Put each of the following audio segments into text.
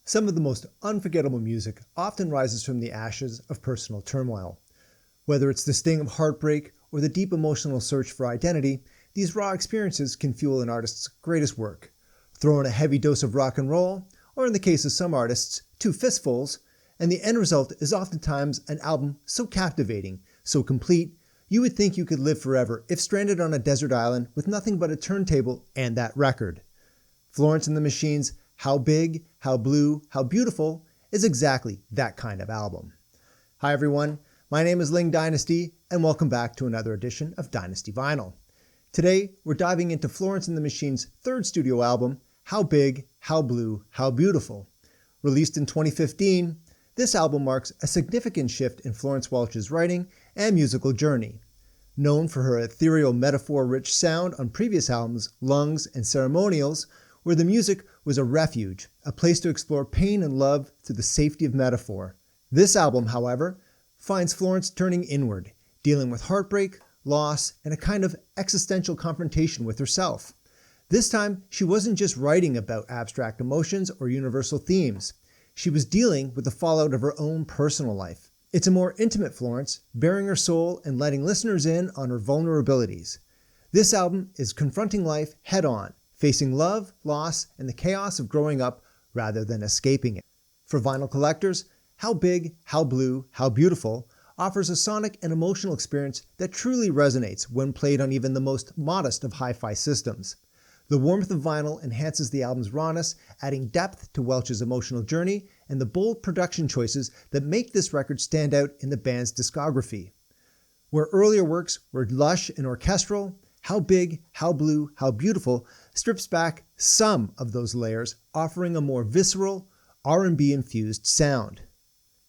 Some of the most unforgettable music often rises from the ashes of personal turmoil. Whether it's the sting of heartbreak or the deep emotional search for identity, these raw experiences can fuel an artist's greatest work. Throw in a heavy dose of rock and roll, or in the case of some artists, two fistfuls, and the end result is oftentimes an album so captivating, so complete, you would think you could live forever if stranded on a desert island with nothing but a turntable and that record. Florence and the Machine's How Big, How Blue, How Beautiful is exactly that kind of album. Hi everyone, my name is Dynasty, and welcome back to another edition of Dynasty Vinyl. Today, we're diving into Florence and the Machine's third studio album, How Big, How Blue, How Beautiful. Released in 2015, this album marks a significant shift in Florence Welch's writing and musical journey. Known for her ethereal metaphor-rich sound on previous albums, Lungs and Ceremonials, where the music was a refuge, a place to explore pain and love through the safety of metaphor. This album, however, finds Florence turning inward, dealing with heartbreak, loss, and a kind of existential confrontation with herself. This time, she wasn't just writing about abstract emotions or universal themes. She was dealing with the fallout of her own personal life. It's a more intimate Florence, bearing her soul and letting listeners in on her vulnerabilities. This album is confronting life head-on, facing love, loss, and the chaos of growing up rather than escaping it. For vinyl collectors, How Big, How Blue, How Beautiful offers a sonic and emotional experience that truly resonates when played on even the most modest of HiFi systems. The warmth of vinyl enhances the album's rawness, adding depth to Welch's emotional journey and the bold production choices that make this record stand out in the band's discography. Where earlier works were lush and orchestral, How Big, How Blue, How Beautiful strips back some of those layers, offering a more visceral, R&B-infused sound.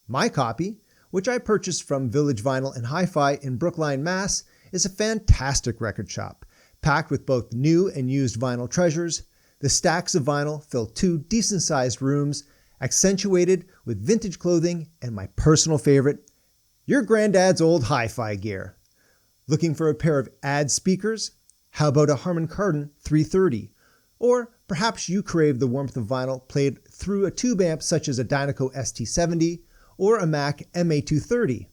My copy, which I purchased from Village Vinyl and HiFi in Brookline, Mass., is a fantastic record shop, packed with both new and used vinyl treasures. The stacks of vinyl fill two decent-sized rooms, accentuated with vintage clothing and my personal favorite, your granddad's old HiFi gear. Looking for a pair of ad speakers? How about a Harman Kardon 330? Or perhaps you crave the warmth of vinyl played through a tube amp such as a Dynaco ST70 or a Mac MA230.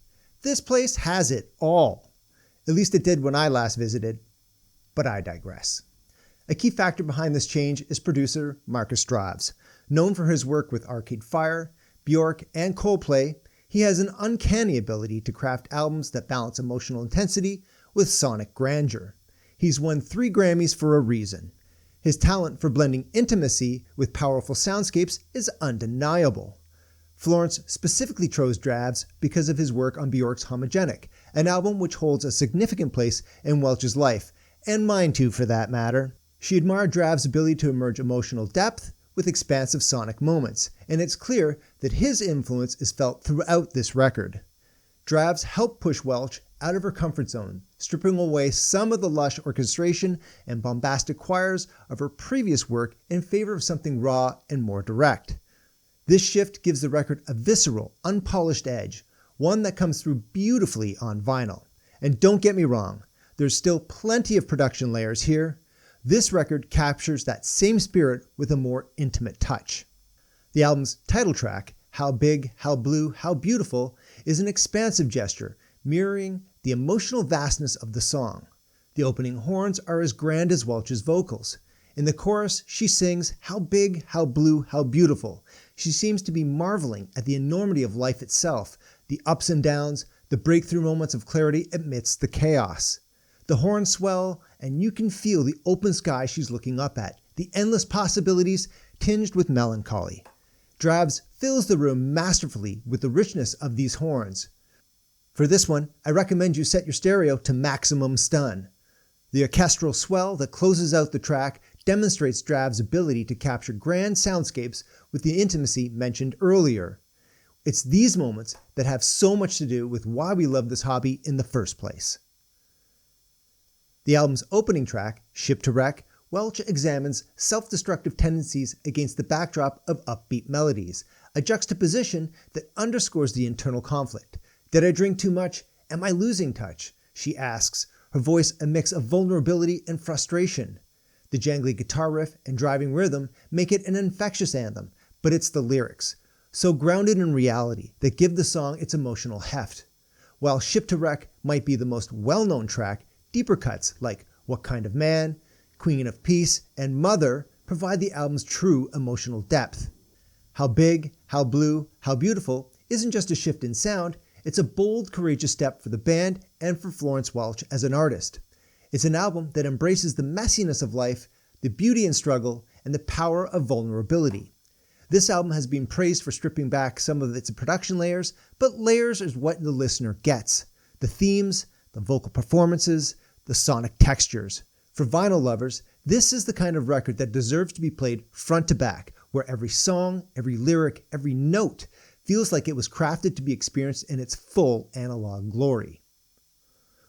This place has it all. At least it did when I last visited, but I digress. A key factor behind this change is producer Marcus Dravs. Known for his work with Arcade Fire, Bjork, and Coldplay, he has an uncanny ability to craft albums that balance emotional intensity with sonic grandeur. He's won 3 Grammys for a reason. His talent for blending intimacy with powerful soundscapes is undeniable. Florence specifically chose Dravs because of his work on Bjork's Homogenic, an album which holds a significant place in Welch's life, and mine too for that matter. She admired Dravs' ability to emerge emotional depth with expansive sonic moments, and it's clear that his influence is felt throughout this record. Dravs helped push Welch out of her comfort zone, stripping away some of the lush orchestration and bombastic choirs of her previous work in favor of something raw and more direct. This shift gives the record a visceral, unpolished edge, one that comes through beautifully on vinyl. And don't get me wrong, there's still plenty of production layers here. This record captures that same spirit with a more intimate touch. The album's title track, How Big, How Blue, How Beautiful, is an expansive gesture, mirroring the emotional vastness of the song. The opening horns are as grand as Welch's vocals. In the chorus, she sings, How Big, How Blue, How Beautiful. She seems to be marveling at the enormity of life itself, the ups and downs, the breakthrough moments of clarity amidst the chaos. The horns swell, and you can feel the open sky she's looking up at, the endless possibilities tinged with melancholy. Dravs fills the room masterfully with the richness of these horns. For this one, I recommend you set your stereo to maximum stun. The orchestral swell that closes out the track demonstrates Dravs' ability to capture grand soundscapes with the intimacy mentioned earlier. It's these moments that have so much to do with why we love this hobby in the first place. The album's opening track, Ship to Wreck, Welch examines self-destructive tendencies against the backdrop of upbeat melodies, a juxtaposition that underscores the internal conflict. Did I drink too much? Am I losing touch? She asks, her voice a mix of vulnerability and frustration. The jangly guitar riff and driving rhythm make it an infectious anthem, but it's the lyrics, so grounded in reality, that give the song its emotional heft. While Ship to Wreck might be the most well-known track, deeper cuts like What Kind of Man, Queen of Peace, and Mother provide the album's true emotional depth. How Big, How Blue, How Beautiful isn't just a shift in sound, it's a bold, courageous step for the band and for Florence Welch as an artist. It's an album that embraces the messiness of life, the beauty and struggle, and the power of vulnerability. This album has been praised for stripping back some of its production layers, but layers is what the listener gets. The themes, the vocal performances, the sonic textures. For vinyl lovers, this is the kind of record that deserves to be played front to back, where every song, every lyric, every note feels like it was crafted to be experienced in its full analog glory.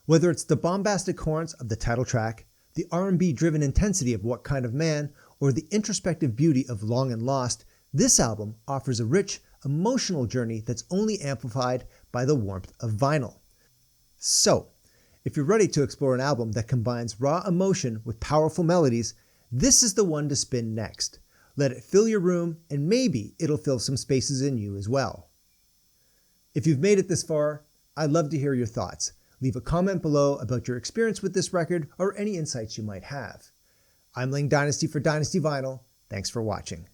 Whether it's the bombastic horns of the title track, the R&B-driven intensity of What Kind of Man, or the introspective beauty of Long and Lost, this album offers a rich, emotional journey that's only amplified by the warmth of vinyl. So, if you're ready to explore an album that combines raw emotion with powerful melodies, this is the one to spin next. Let it fill your room, and maybe it'll fill some spaces in you as well. If you've made it this far, I'd love to hear your thoughts. Leave a comment below about your experience with this record or any insights you might have. I'm Ling Dynasty for Dynasty Vinyl. Thanks for watching.